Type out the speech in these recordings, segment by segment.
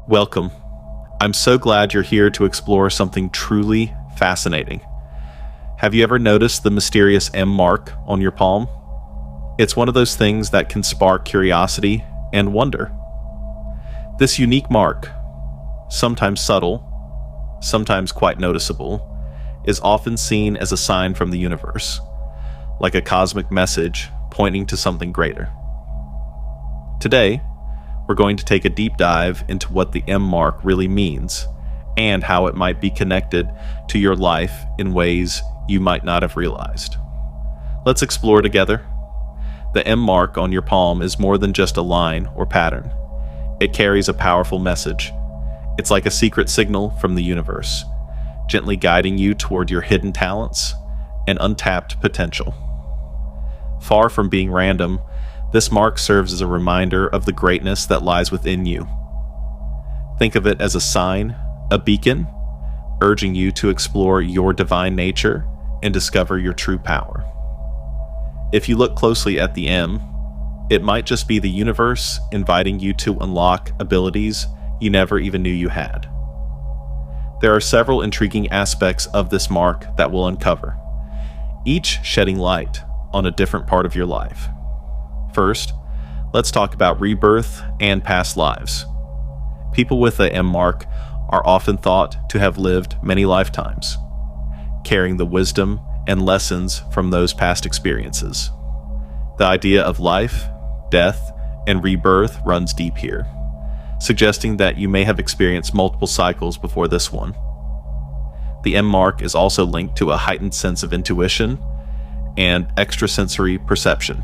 Welcome. I'm so glad you're here to explore something truly fascinating. Have you ever noticed the mysterious M mark on your palm? It's one of those things that can spark curiosity and wonder. This unique mark, sometimes subtle, sometimes quite noticeable, is often seen as a sign from the universe, like a cosmic message pointing to something greater. Today, we're going to take a deep dive into what the M mark really means and how it might be connected to your life in ways you might not have realized. Let's explore together. The M mark on your palm is more than just a line or pattern. It carries a powerful message. It's like a secret signal from the universe, gently guiding you toward your hidden talents and untapped potential. Far from being random, this mark serves as a reminder of the greatness that lies within you. Think of it as a sign, a beacon, urging you to explore your divine nature and discover your true power. If you look closely at the M, it might just be the universe inviting you to unlock abilities you never even knew you had. There are several intriguing aspects of this mark that we'll uncover, each shedding light on a different part of your life. First, let's talk about rebirth and past lives. People with the M mark are often thought to have lived many lifetimes, carrying the wisdom and lessons from those past experiences. The idea of life, death, and rebirth runs deep here, suggesting that you may have experienced multiple cycles before this one. The M mark is also linked to a heightened sense of intuition and extrasensory perception.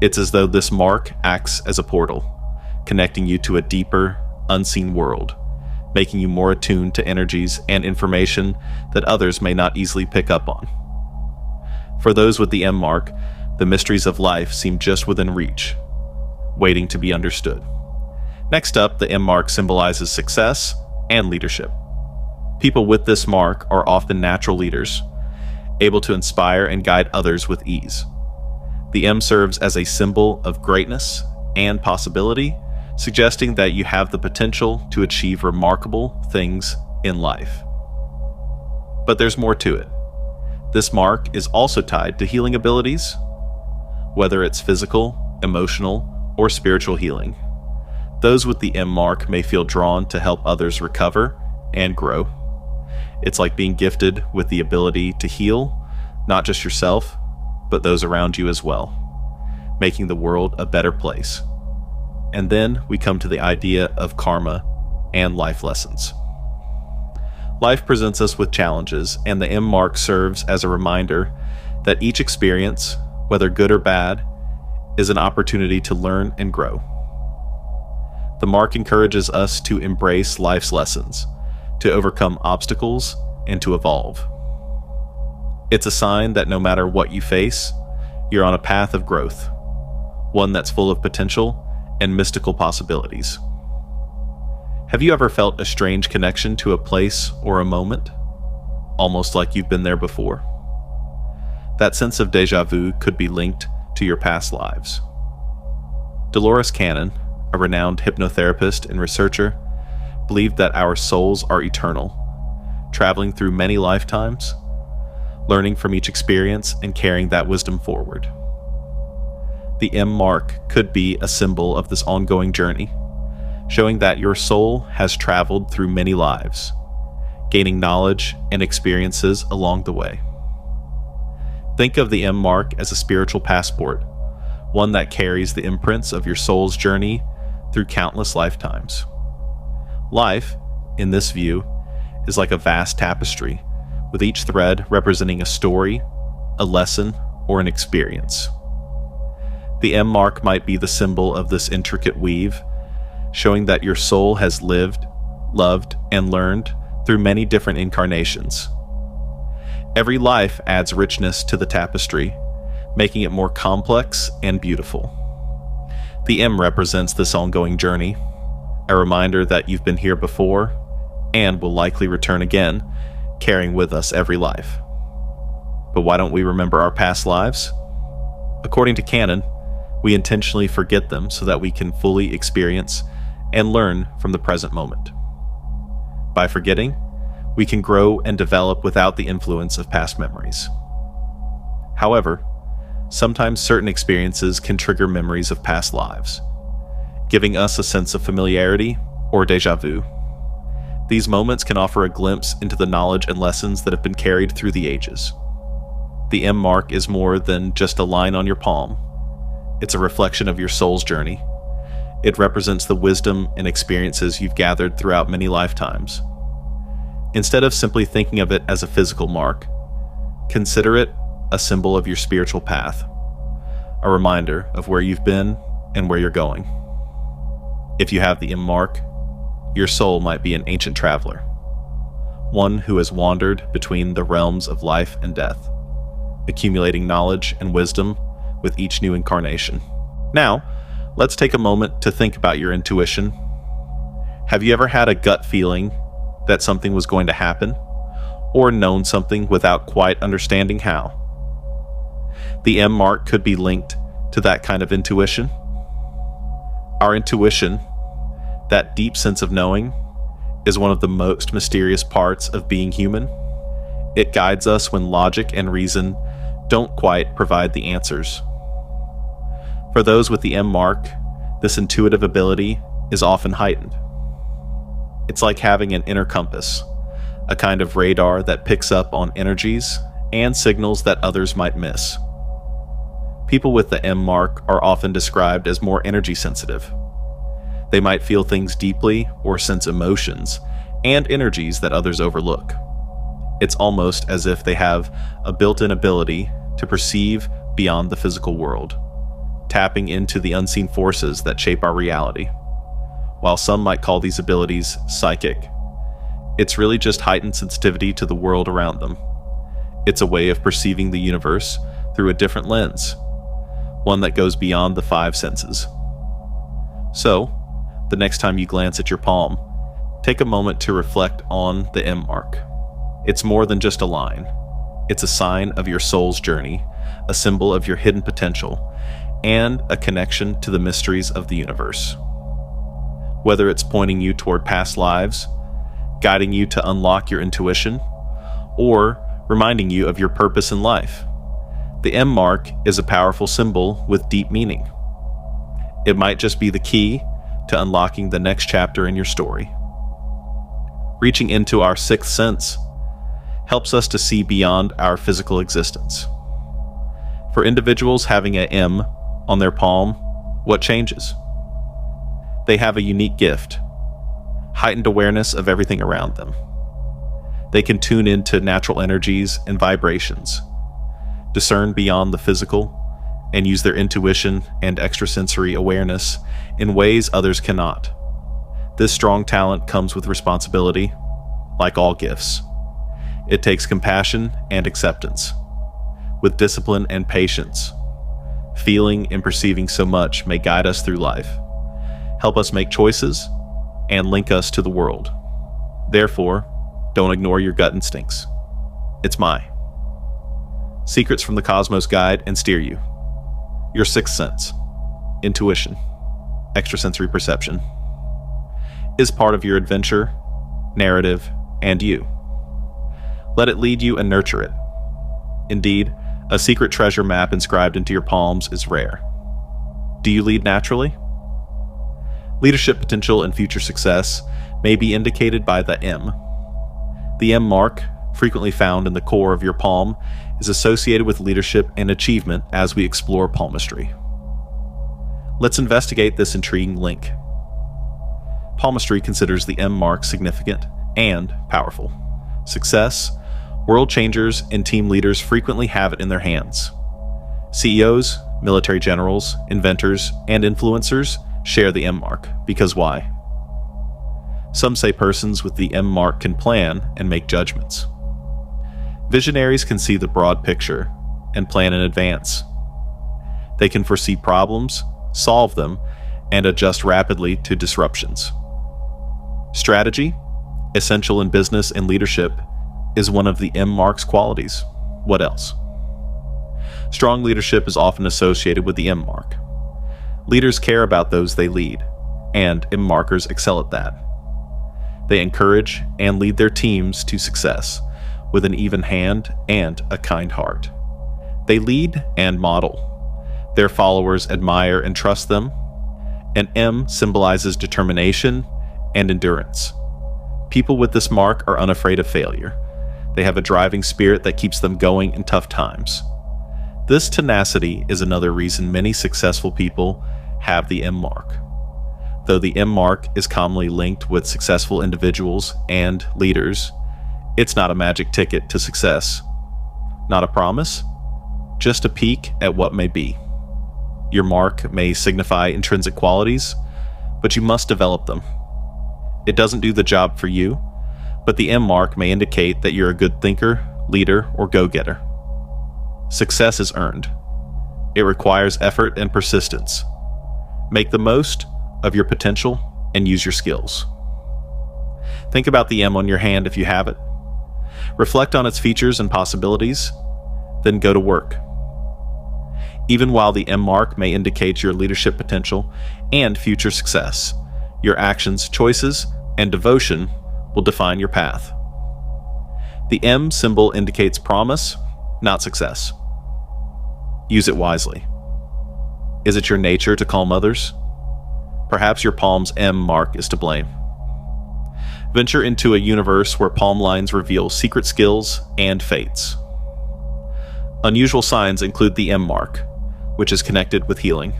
It's as though this mark acts as a portal, connecting you to a deeper, unseen world, making you more attuned to energies and information that others may not easily pick up on. For those with the M mark, the mysteries of life seem just within reach, waiting to be understood. Next up, the M mark symbolizes success and leadership. People with this mark are often natural leaders, able to inspire and guide others with ease. The M serves as a symbol of greatness and possibility, suggesting that you have the potential to achieve remarkable things in life. But there's more to it. This mark is also tied to healing abilities, whether it's physical, emotional, or spiritual healing. Those with the M mark may feel drawn to help others recover and grow. It's like being gifted with the ability to heal, not just yourself, but those around you as well, making the world a better place. And then we come to the idea of karma and life lessons. Life presents us with challenges, and the M mark serves as a reminder that each experience, whether good or bad, is an opportunity to learn and grow. The mark encourages us to embrace life's lessons, to overcome obstacles, and to evolve. It's a sign that no matter what you face, you're on a path of growth, one that's full of potential and mystical possibilities. Have you ever felt a strange connection to a place or a moment, almost like you've been there before? That sense of déjà vu could be linked to your past lives. Dolores Cannon, a renowned hypnotherapist and researcher, believed that our souls are eternal, traveling through many lifetimes, learning from each experience and carrying that wisdom forward. The M mark could be a symbol of this ongoing journey, showing that your soul has traveled through many lives, gaining knowledge and experiences along the way. Think of the M mark as a spiritual passport, one that carries the imprints of your soul's journey through countless lifetimes. Life, in this view, is like a vast tapestry, with each thread representing a story, a lesson, or an experience. The M mark might be the symbol of this intricate weave, showing that your soul has lived, loved, and learned through many different incarnations. Every life adds richness to the tapestry, making it more complex and beautiful. The M represents this ongoing journey, a reminder that you've been here before and will likely return again, carrying with us every life. But why don't we remember our past lives? According to Cannon, we intentionally forget them so that we can fully experience and learn from the present moment. By forgetting, we can grow and develop without the influence of past memories. However, sometimes certain experiences can trigger memories of past lives, giving us a sense of familiarity or déjà vu. These moments can offer a glimpse into the knowledge and lessons that have been carried through the ages. The M mark is more than just a line on your palm. It's a reflection of your soul's journey. It represents the wisdom and experiences you've gathered throughout many lifetimes. Instead of simply thinking of it as a physical mark, consider it a symbol of your spiritual path, a reminder of where you've been and where you're going. If you have the M mark, your soul might be an ancient traveler, one who has wandered between the realms of life and death, accumulating knowledge and wisdom with each new incarnation. Now, let's take a moment to think about your intuition. Have you ever had a gut feeling that something was going to happen, or known something without quite understanding how? The M mark could be linked to that kind of intuition. Our intuition, that deep sense of knowing, is one of the most mysterious parts of being human. It guides us when logic and reason don't quite provide the answers. For those with the M mark, this intuitive ability is often heightened. It's like having an inner compass, a kind of radar that picks up on energies and signals that others might miss. People with the M mark are often described as more energy sensitive. They might feel things deeply or sense emotions and energies that others overlook. It's almost as if they have a built-in ability to perceive beyond the physical world, tapping into the unseen forces that shape our reality. While some might call these abilities psychic, it's really just heightened sensitivity to the world around them. It's a way of perceiving the universe through a different lens, one that goes beyond the five senses. So, the next time you glance at your palm, take a moment to reflect on the M mark. It's more than just a line. It's a sign of your soul's journey, a symbol of your hidden potential, and a connection to the mysteries of the universe. Whether it's pointing you toward past lives, guiding you to unlock your intuition, or reminding you of your purpose in life, the M mark is a powerful symbol with deep meaning. It might just be the key to unlocking the next chapter in your story. Reaching into our sixth sense helps us to see beyond our physical existence. For individuals having an M on their palm, what changes? They have a unique gift, heightened awareness of everything around them. They can tune into natural energies and vibrations, discern beyond the physical, and use their intuition and extrasensory awareness in ways others cannot. This strong talent comes with responsibility, like all gifts. It takes compassion and acceptance. With discipline and patience, feeling and perceiving so much may guide us through life, help us make choices, and link us to the world. Therefore, don't ignore your gut instincts. It's my Secrets from the Cosmos guide and steer you. Your sixth sense, intuition, extrasensory perception, is part of your adventure, narrative, and you. Let it lead you and nurture it. Indeed, a secret treasure map inscribed into your palms is rare. Do you lead naturally? Leadership potential and future success may be indicated by the M. The M mark, frequently found in the core of your palm, is associated with leadership and achievement as we explore palmistry. Let's investigate this intriguing link. Palmistry considers the M mark significant and powerful. Success, world changers, and team leaders frequently have it in their hands. CEOs, military generals, inventors, and influencers share the M mark. Because why? Some say persons with the M mark can plan and make judgments. Visionaries can see the broad picture and plan in advance. They can foresee problems, solve them, and adjust rapidly to disruptions. Strategy, essential in business and leadership, is one of the M mark's qualities. What else? Strong leadership is often associated with the M mark. Leaders care about those they lead, and M markers excel at that. They encourage and lead their teams to success with an even hand and a kind heart. They lead and model. Their followers admire and trust them. And M symbolizes determination and endurance. People with this mark are unafraid of failure. They have a driving spirit that keeps them going in tough times. This tenacity is another reason many successful people have the M mark. Though the M mark is commonly linked with successful individuals and leaders, it's not a magic ticket to success. Not a promise, just a peek at what may be. Your mark may signify intrinsic qualities, but you must develop them. It doesn't do the job for you, but the M mark may indicate that you're a good thinker, leader, or go-getter. Success is earned. It requires effort and persistence. Make the most of your potential and use your skills. Think about the M on your hand if you have it. Reflect on its features and possibilities, then go to work. Even while the M mark may indicate your leadership potential and future success, your actions, choices, and devotion will define your path. The M symbol indicates promise, not success. Use it wisely. Is it your nature to calm others? Perhaps your palm's M mark is to blame. Venture into a universe where palm lines reveal secret skills and fates. Unusual signs include the M mark, which is connected with healing.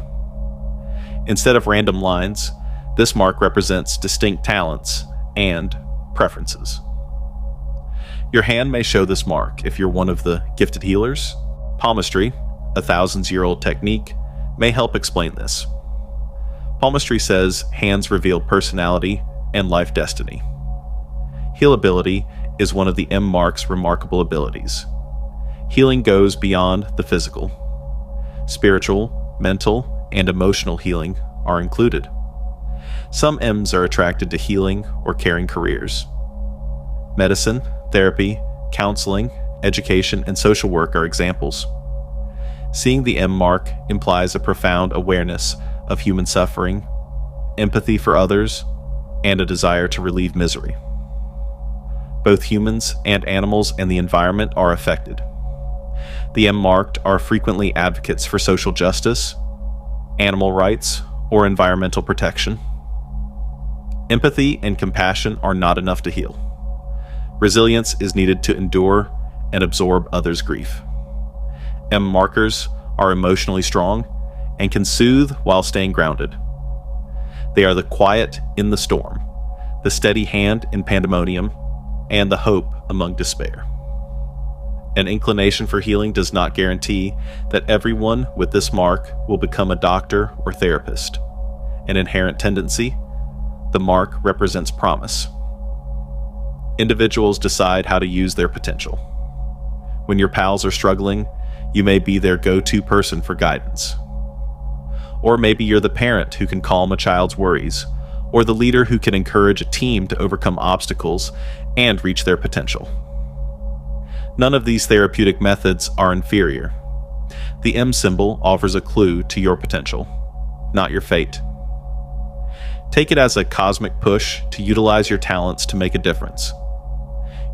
Instead of random lines, this mark represents distinct talents and preferences. Your hand may show this mark if you're one of the gifted healers. Palmistry, a thousands-year-old technique, may help explain this. Palmistry says hands reveal personality and life destiny. Healability is one of the M mark's remarkable abilities. Healing goes beyond the physical. Spiritual, mental, and emotional healing are included. Some M's are attracted to healing or caring careers. Medicine, therapy, counseling, education, and social work are examples. Seeing the M mark implies a profound awareness of human suffering, empathy for others, and a desire to relieve misery. Both humans and animals and the environment are affected. The M marked are frequently advocates for social justice, animal rights, or environmental protection. Empathy and compassion are not enough to heal. Resilience is needed to endure and absorb others' grief. M markers are emotionally strong and can soothe while staying grounded. They are the quiet in the storm, the steady hand in pandemonium, and the hope among despair. An inclination for healing does not guarantee that everyone with this mark will become a doctor or therapist. An inherent tendency, the mark represents promise. Individuals decide how to use their potential. When your pals are struggling, you may be their go-to person for guidance. Or maybe you're the parent who can calm a child's worries, or the leader who can encourage a team to overcome obstacles and reach their potential. None of these therapeutic methods are inferior. The M symbol offers a clue to your potential, not your fate. Take it as a cosmic push to utilize your talents to make a difference.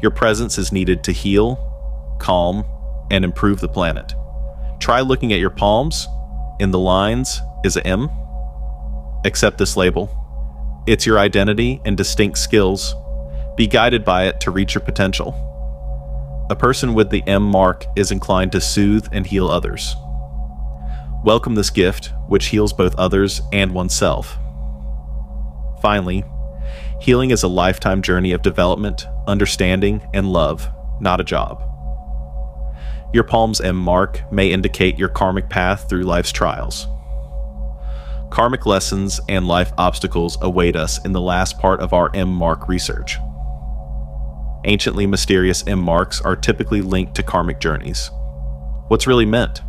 Your presence is needed to heal, calm, and improve the planet. Try looking at your palms. In the lines is an M. Accept this label. It's your identity and distinct skills. Be guided by it to reach your potential. A person with the M mark is inclined to soothe and heal others. Welcome this gift, which heals both others and oneself. Finally, healing is a lifetime journey of development, understanding, and love, not a job. Your palm's M mark may indicate your karmic path through life's trials. Karmic lessons and life obstacles await us in the last part of our M mark research. Anciently mysterious M marks are typically linked to karmic journeys. What's really meant?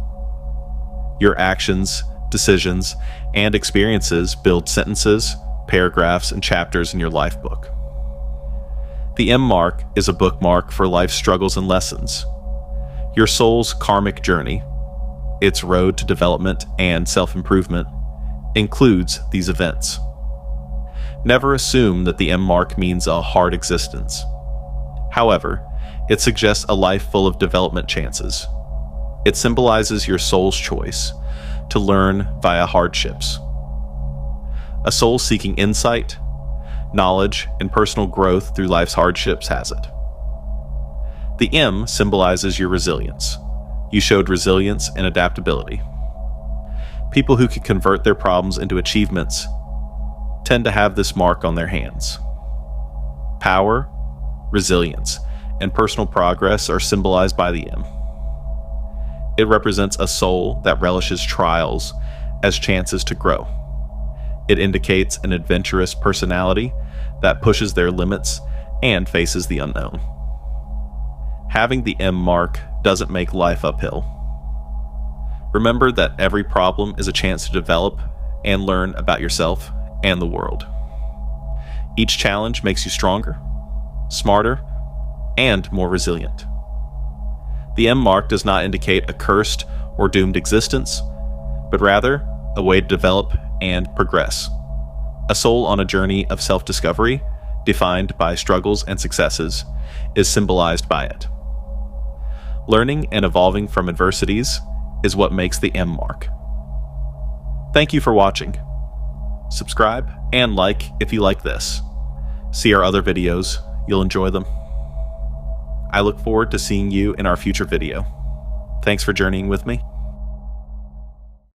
Your actions, decisions, and experiences build sentences, paragraphs, and chapters in your life book. The M mark is a bookmark for life's struggles and lessons. Your soul's karmic journey, its road to development and self-improvement, includes these events. Never assume that the M mark means a hard existence. However, it suggests a life full of development chances. It symbolizes your soul's choice to learn via hardships. A soul seeking insight, knowledge, and personal growth through life's hardships has it. The M symbolizes your resilience. You showed resilience and adaptability. People who can convert their problems into achievements tend to have this mark on their hands. Power, resilience, and personal progress are symbolized by the M. It represents a soul that relishes trials as chances to grow. It indicates an adventurous personality that pushes their limits and faces the unknown. Having the M mark doesn't make life uphill. Remember that every problem is a chance to develop and learn about yourself and the world. Each challenge makes you stronger, smarter, and more resilient. The M mark does not indicate a cursed or doomed existence, but rather a way to develop and progress. A soul on a journey of self-discovery, defined by struggles and successes, is symbolized by it. Learning and evolving from adversities is what makes the M mark. Thank you for watching. Subscribe and like if you like this. See our other videos, you'll enjoy them. I look forward to seeing you in our future video. Thanks for journeying with me.